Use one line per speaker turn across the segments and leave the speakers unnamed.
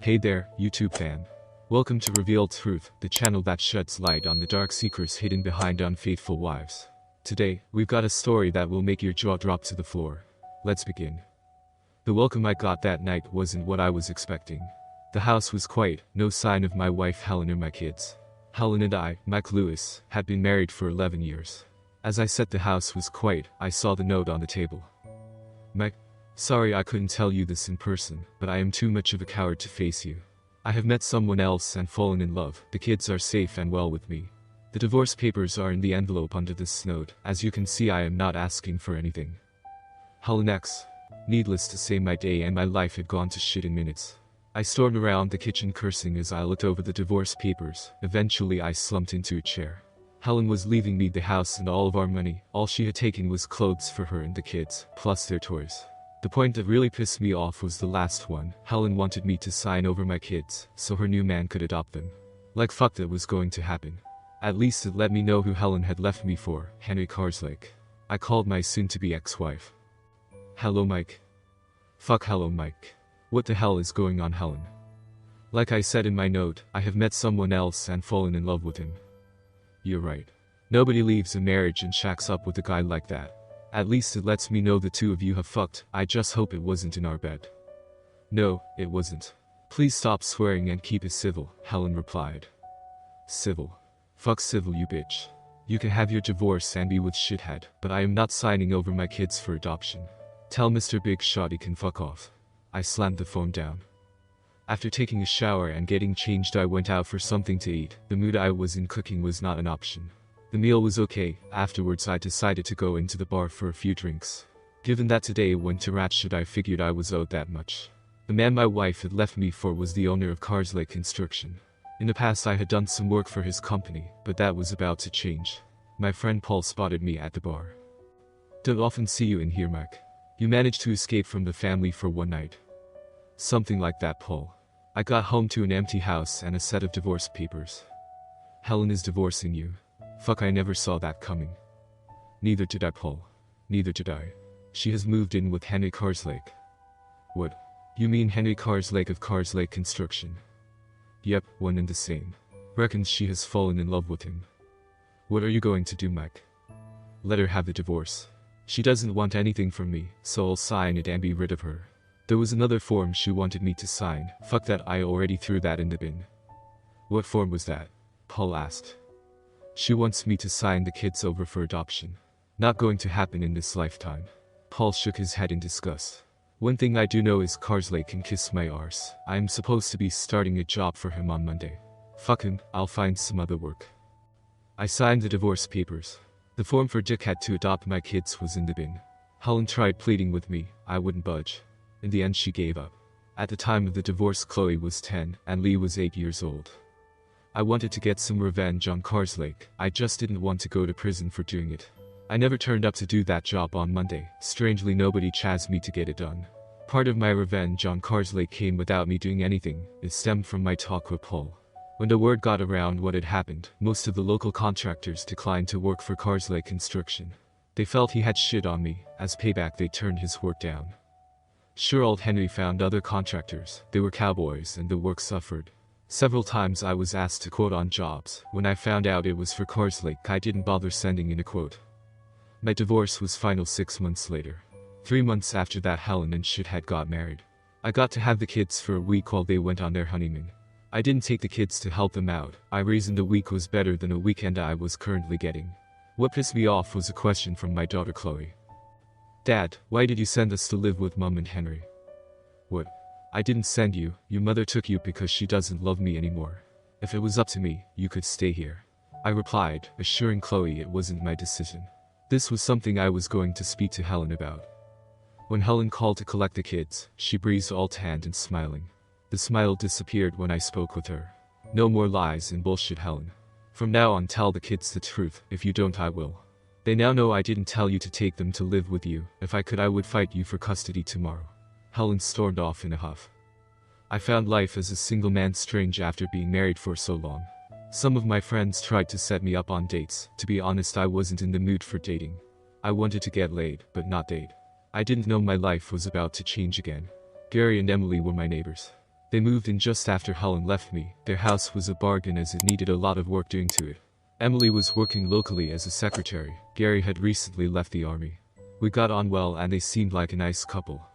Hey there, YouTube fan. Welcome to Revealed Truth, the channel that sheds light on the dark secrets hidden behind unfaithful wives. Today, we've got a story that will make your jaw drop to the floor. Let's begin. The welcome I got that night wasn't what I was expecting. The house was quiet, no sign of my wife Helen or my kids. Helen and I, Mike Lewis, had been married for 11 years. As I said the house was quiet, I saw the note on the table. Mike, sorry I couldn't tell you this in person, but I am too much of a coward to face you. I have met someone else and fallen in love. The kids are safe and well with me. The divorce papers are in the envelope under this note. As you can see, I am not asking for anything. Helen X. Needless to say, my day and my life had gone to shit in minutes. I stormed around the kitchen cursing as I looked over the divorce papers. Eventually I slumped into a chair. Helen was leaving me the house and all of our money. All she had taken was clothes for her and the kids, plus their toys. The point that really pissed me off was the last one. Helen wanted me to sign over my kids, so her new man could adopt them. Like fuck, that was going to happen. At least it let me know who Helen had left me for, Henry Carslake. I called my soon-to-be ex-wife. Hello Mike. Fuck hello Mike. What the hell is going on, Helen? Like I said in my note, I have met someone else and fallen in love with him. You're right. Nobody leaves a marriage and shacks up with a guy like that. At least it lets me know the two of you have fucked. I just hope it wasn't in our bed. No, it wasn't. Please stop swearing and keep it civil, Helen replied. Civil? Fuck civil, you bitch. You can have your divorce and be with shithead, but I am not signing over my kids for adoption. Tell Mr. Big Shot he can fuck off. I slammed the phone down. After taking a shower and getting changed, I went out for something to eat. The mood I was in, cooking was not an option. The meal was okay. Afterwards I decided to go into the bar for a few drinks. Given that today went to Ratchet, I figured I was owed that much. The man my wife had left me for was the owner of Carslake Construction. In the past I had done some work for his company, but that was about to change. My friend Paul spotted me at the bar. Don't often see you in here, Mike. You managed to escape from the family for one night. Something like that, Paul. I got home to an empty house and a set of divorce papers. Helen is divorcing you. Fuck, I never saw that coming. Neither did I, Paul. Neither did I. She has moved in with Henry Carslake. What? You mean Henry Carslake of Carslake Construction? Yep, one and the same. Reckons she has fallen in love with him. What are you going to do, Mike? Let her have the divorce. She doesn't want anything from me, so I'll sign it and be rid of her. There was another form she wanted me to sign. Fuck that, I already threw that in the bin. What form was that? Paul asked. She wants me to sign the kids over for adoption. Not going to happen in this lifetime. Paul shook his head in disgust. One thing I do know is Carslake can kiss my arse. I am supposed to be starting a job for him on Monday. Fuck him, I'll find some other work. I signed the divorce papers. The form for Dick had to adopt my kids was in the bin. Helen tried pleading with me. I wouldn't budge. In the end she gave up. At the time of the divorce, Chloe was 10 and Lee was 8 years old. I wanted to get some revenge on Carslake. I just didn't want to go to prison for doing it. I never turned up to do that job on Monday. Strangely, nobody chased me to get it done. Part of my revenge on Carslake came without me doing anything. It stemmed from my talk with Paul. When the word got around what had happened, most of the local contractors declined to work for Carslake Construction. They felt he had shit on me. As payback, they turned his work down. Sure, old Henry found other contractors. They were cowboys and the work suffered. Several times I was asked to quote on jobs. When I found out it was for Carslake, I didn't bother sending in a quote. My divorce was final 6 months later. 3 months after that, Helen and shithead got married. I got to have the kids for a week while they went on their honeymoon. I didn't take the kids to help them out. I reasoned a week was better than a weekend I was currently getting. What pissed me off was a question from my daughter Chloe. Dad, why did you send us to live with Mom and Henry? What? I didn't send you. Your mother took you because she doesn't love me anymore. If it was up to me, you could stay here. I replied, assuring Chloe it wasn't my decision. This was something I was going to speak to Helen about. When Helen called to collect the kids, she breathed all tanned and smiling. The smile disappeared when I spoke with her. No more lies and bullshit, Helen. From now on, tell the kids the truth. If you don't, I will. They now know I didn't tell you to take them to live with you. If I could, I would fight you for custody tomorrow. Helen stormed off in a huff. I found life as a single man strange after being married for so long. Some of my friends tried to set me up on dates. To be honest, I wasn't in the mood for dating. I wanted to get laid, but not date. I didn't know my life was about to change again. Gary and Emily were my neighbors. They moved in just after Helen left me. Their house was a bargain as it needed a lot of work doing to it. Emily was working locally as a secretary. Gary had recently left the army. We got on well and they seemed like a nice couple.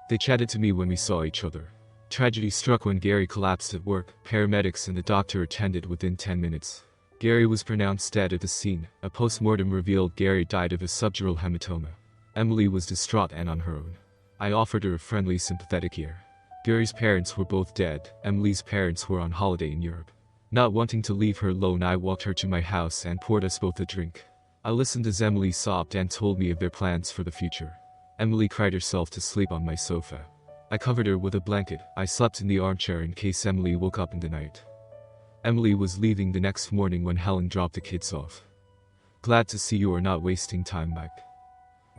They chatted to me when we saw each other. Tragedy struck when Gary collapsed at work. Paramedics and the doctor attended within 10 minutes. Gary was pronounced dead at the scene. A post-mortem revealed Gary died of a subdural hematoma. Emily was distraught and on her own. I offered her a friendly, sympathetic ear. Gary's parents were both dead. Emily's parents were on holiday in Europe. Not wanting to leave her alone, I walked her to my house and poured us both a drink. I listened as Emily sobbed and told me of their plans for the future. Emily cried herself to sleep on my sofa. I covered her with a blanket. I slept in the armchair in case Emily woke up in the night. Emily was leaving the next morning when Helen dropped the kids off. Glad to see you are not wasting time, Mike.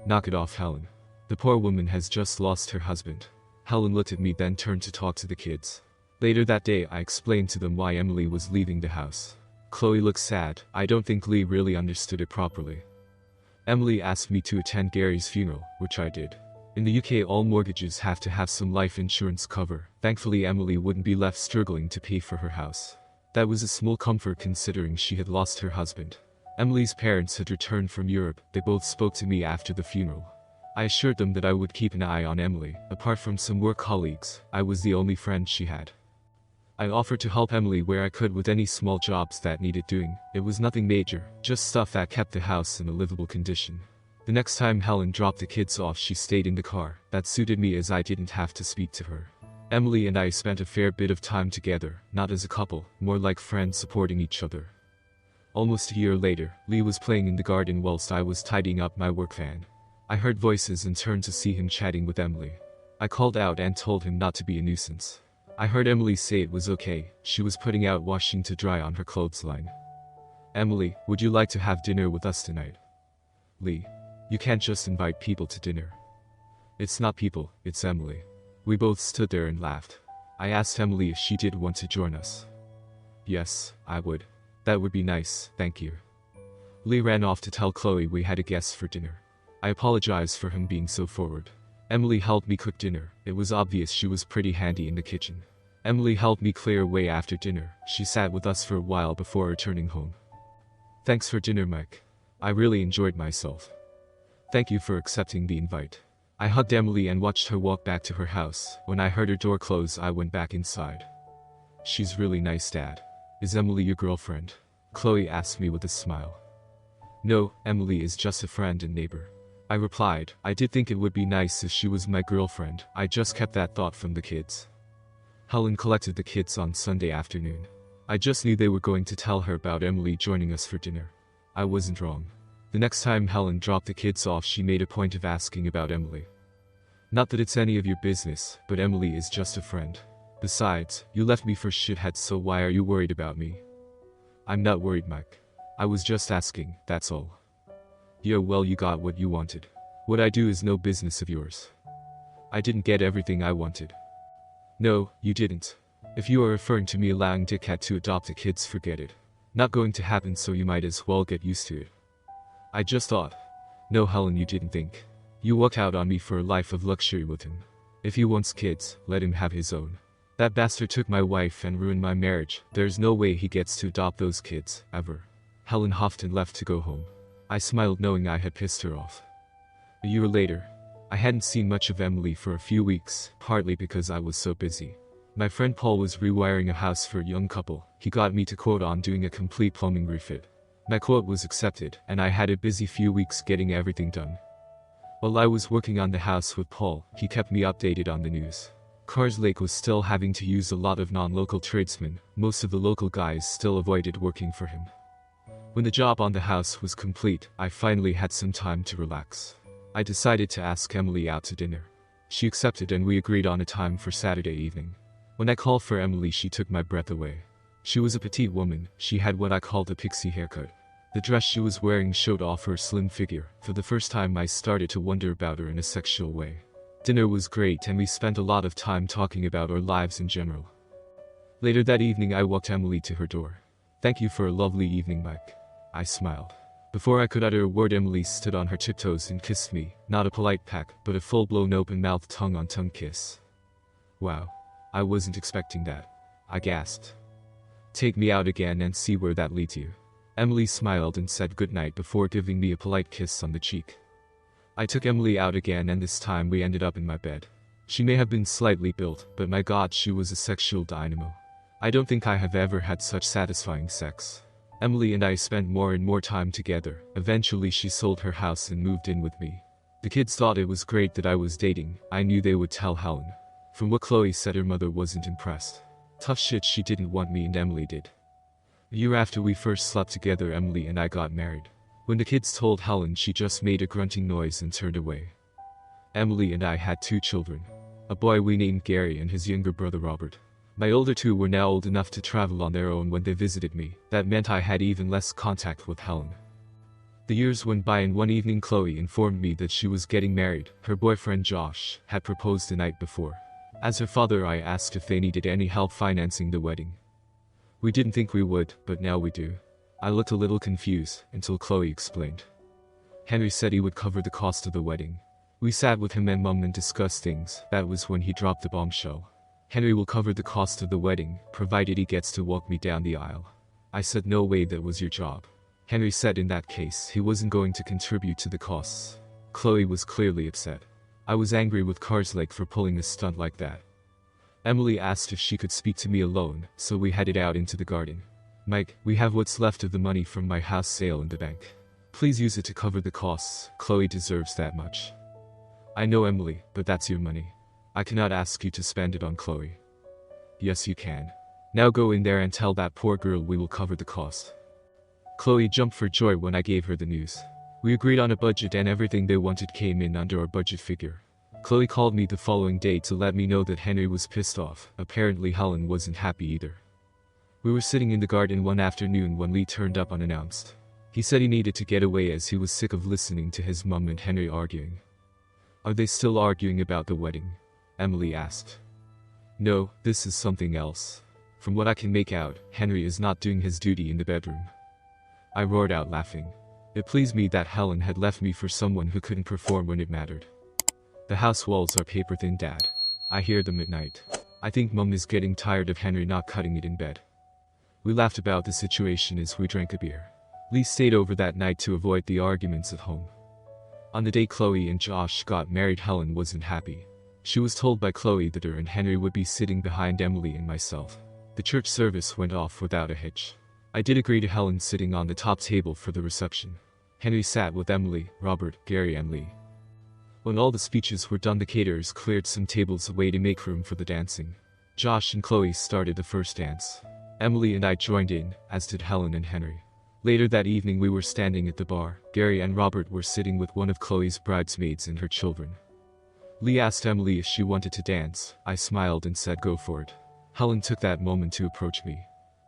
Knock it off, Helen. The poor woman has just lost her husband. Helen looked at me, then turned to talk to the kids. Later that day, I explained to them why Emily was leaving the house. Chloe looked sad. I don't think Lee really understood it properly. Emily asked me to attend Gary's funeral, which I did. In the UK, all mortgages have to have some life insurance cover. Thankfully, Emily wouldn't be left struggling to pay for her house. That was a small comfort considering she had lost her husband. Emily's parents had returned from Europe. They both spoke to me after the funeral. I assured them that I would keep an eye on Emily. Apart from some work colleagues, I was the only friend she had. I offered to help Emily where I could with any small jobs that needed doing. It was nothing major, just stuff that kept the house in a livable condition. The next time Helen dropped the kids off, she stayed in the car. That suited me as I didn't have to speak to her. Emily and I spent a fair bit of time together, not as a couple, more like friends supporting each other. Almost a year later, Lee was playing in the garden whilst I was tidying up my work van. I heard voices and turned to see him chatting with Emily. I called out and told him not to be a nuisance. I heard Emily say it was okay. She was putting out washing to dry on her clothesline. Emily, would you like to have dinner with us tonight? Lee, you can't just invite people to dinner. It's not people, it's Emily. We both stood there and laughed. I asked Emily if she did want to join us. Yes, I would. That would be nice, thank you. Lee ran off to tell Chloe we had a guest for dinner. I apologized for him being so forward. Emily helped me cook dinner. It was obvious she was pretty handy in the kitchen. Emily helped me clear away after dinner. She sat with us for a while before returning home. Thanks for dinner, Mike. I really enjoyed myself. Thank you for accepting the invite. I hugged Emily and watched her walk back to her house. When I heard her door close, I went back inside. She's really nice, Dad. Is Emily your girlfriend? Chloe asked me with a smile. No, Emily is just a friend and neighbor. I replied. I did think it would be nice if she was my girlfriend. I just kept that thought from the kids. Helen collected the kids on Sunday afternoon. I just knew they were going to tell her about Emily joining us for dinner. I wasn't wrong. The next time Helen dropped the kids off, she made a point of asking about Emily. Not that it's any of your business, but Emily is just a friend. Besides, you left me for shitheads, so why are you worried about me? I'm not worried, Mike. I was just asking, that's all. Yeah, well, you got what you wanted. What I do is no business of yours. I didn't get everything I wanted. No, you didn't. If you are referring to me allowing Dickhead to adopt the kids, forget it. Not going to happen, so you might as well get used to it. I just thought. No, Helen, you didn't think. You walked out on me for a life of luxury with him. If he wants kids, let him have his own. That bastard took my wife and ruined my marriage. There's no way he gets to adopt those kids, ever. Helen huffed and left to go home. I smiled knowing I had pissed her off. A year later, I hadn't seen much of Emily for a few weeks, partly because I was so busy. My friend Paul was rewiring a house for a young couple. He got me to quote on doing a complete plumbing refit. My quote was accepted, and I had a busy few weeks getting everything done. While I was working on the house with Paul, he kept me updated on the news. Cars Lake was still having to use a lot of non-local tradesmen. Most of the local guys still avoided working for him. When the job on the house was complete, I finally had some time to relax. I decided to ask Emily out to dinner. She accepted and we agreed on a time for Saturday evening. When I called for Emily, she took my breath away. She was a petite woman. She had what I called a pixie haircut. The dress she was wearing showed off her slim figure. For the first time, I started to wonder about her in a sexual way. Dinner was great and we spent a lot of time talking about our lives in general. Later that evening, I walked Emily to her door. Thank you for a lovely evening, Mike. I smiled. Before I could utter a word, Emily stood on her tiptoes and kissed me, not a polite peck, but a full-blown open-mouthed tongue-on-tongue kiss. Wow. I wasn't expecting that. I gasped. Take me out again and see where that leads you. Emily smiled and said goodnight before giving me a polite kiss on the cheek. I took Emily out again and this time we ended up in my bed. She may have been slightly built, but my god, she was a sexual dynamo. I don't think I have ever had such satisfying sex. Emily and I spent more and more time together. Eventually she sold her house and moved in with me. The kids thought it was great that I was dating. I knew they would tell Helen. From what Chloe said, her mother wasn't impressed. Tough shit, she didn't want me and Emily did. A year after we first slept together, Emily and I got married. When the kids told Helen, she just made a grunting noise and turned away. Emily and I had 2 children. A boy we named Gary and his younger brother Robert. My older 2 were now old enough to travel on their own when they visited me. That meant I had even less contact with Helen. The years went by and one evening Chloe informed me that she was getting married. Her boyfriend Josh had proposed the night before. As her father, I asked if they needed any help financing the wedding. We didn't think we would, but now we do. I looked a little confused until Chloe explained. Henry said he would cover the cost of the wedding. We sat with him and Mum and discussed things. That was when he dropped the bombshell. Henry will cover the cost of the wedding, provided he gets to walk me down the aisle. I said no way, that was your job. Henry said in that case he wasn't going to contribute to the costs. Chloe was clearly upset. I was angry with Karslake for pulling a stunt like that. Emily asked if she could speak to me alone, so we headed out into the garden. Mike, we have what's left of the money from my house sale in the bank. Please use it to cover the costs. Chloe deserves that much. I know, Emily, but that's your money. I cannot ask you to spend it on Chloe. Yes, you can. Now go in there and tell that poor girl we will cover the cost. Chloe jumped for joy when I gave her the news. We agreed on a budget and everything they wanted came in under our budget figure. Chloe called me the following day to let me know that Henry was pissed off. Apparently Helen wasn't happy either. We were sitting in the garden one afternoon when Lee turned up unannounced. He said he needed to get away as he was sick of listening to his mum and Henry arguing. Are they still arguing about the wedding? Emily asked. No, this is something else. From what I can make out, Henry is not doing his duty in the bedroom. I roared out laughing. It pleased me that Helen had left me for someone who couldn't perform when it mattered. The house walls are paper thin, Dad. I hear them at night. I think Mum is getting tired of Henry not cutting it in bed. We laughed about the situation as we drank a beer. Lee stayed over that night to avoid the arguments at home. On the day Chloe and Josh got married, Helen wasn't happy. She was told by Chloe that her and Henry would be sitting behind Emily and myself. The church service went off without a hitch. I did agree to Helen sitting on the top table for the reception. Henry sat with Emily, Robert, Gary and Lee. When all the speeches were done, the caterers cleared some tables away to make room for the dancing. Josh and Chloe started the first dance. Emily and I joined in, as did Helen and Henry. Later that evening we were standing at the bar. Gary and Robert were sitting with one of Chloe's bridesmaids and her children. Lee asked Emily if she wanted to dance. I smiled and said go for it. Helen took that moment to approach me.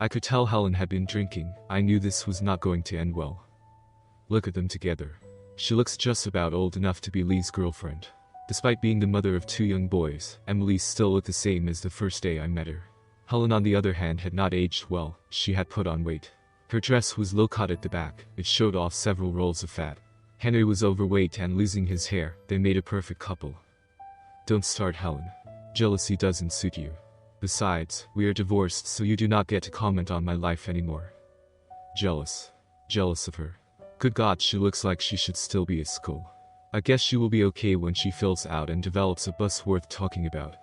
I could tell Helen had been drinking. I knew this was not going to end well. Look at them together. She looks just about old enough to be Lee's girlfriend. Despite being the mother of 2 young boys, Emily still looked the same as the first day I met her. Helen, on the other hand, had not aged well. She had put on weight. Her dress was low-cut at the back. It showed off several rolls of fat. Henry was overweight and losing his hair. They made a perfect couple. Don't start, Helen. Jealousy doesn't suit you. Besides, we are divorced, so you do not get to comment on my life anymore. Jealous. Jealous of her. Good God, she looks like she should still be at school. I guess she will be okay when she fills out and develops a bust worth talking about.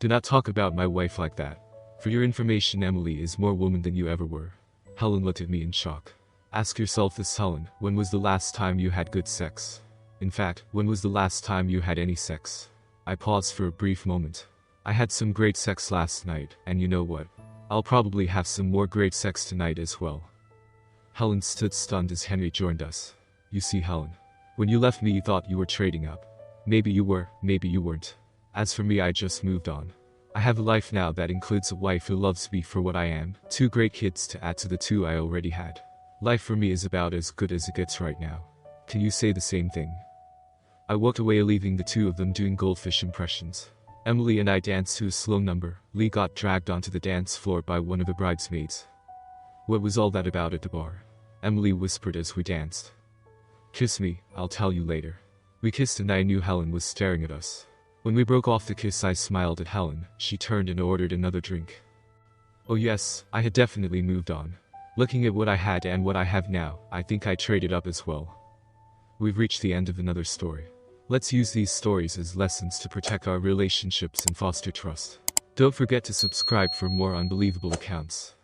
Do not talk about my wife like that. For your information, Emily is more woman than you ever were. Helen looked at me in shock. Ask yourself this, Helen. When was the last time you had good sex? In fact, when was the last time you had any sex? I paused for a brief moment. I had some great sex last night, and you know what? I'll probably have some more great sex tonight as well. Helen stood stunned as Henry joined us. You see, Helen, when you left me you thought you were trading up. Maybe you were, maybe you weren't. As for me, I just moved on. I have a life now that includes a wife who loves me for what I am, 2 great kids to add to the 2 I already had. Life for me is about as good as it gets right now. Can you say the same thing? I walked away, leaving the 2 of them doing goldfish impressions. Emily and I danced to a slow number. Lee got dragged onto the dance floor by one of the bridesmaids. What was all that about at the bar? Emily whispered as we danced. Kiss me, I'll tell you later. We kissed and I knew Helen was staring at us. When we broke off the kiss, I smiled at Helen. She turned and ordered another drink. Oh yes, I had definitely moved on. Looking at what I had and what I have now, I think I traded up as well. We've reached the end of another story. Let's use these stories as lessons to protect our relationships and foster trust. Don't forget to subscribe for more unbelievable accounts.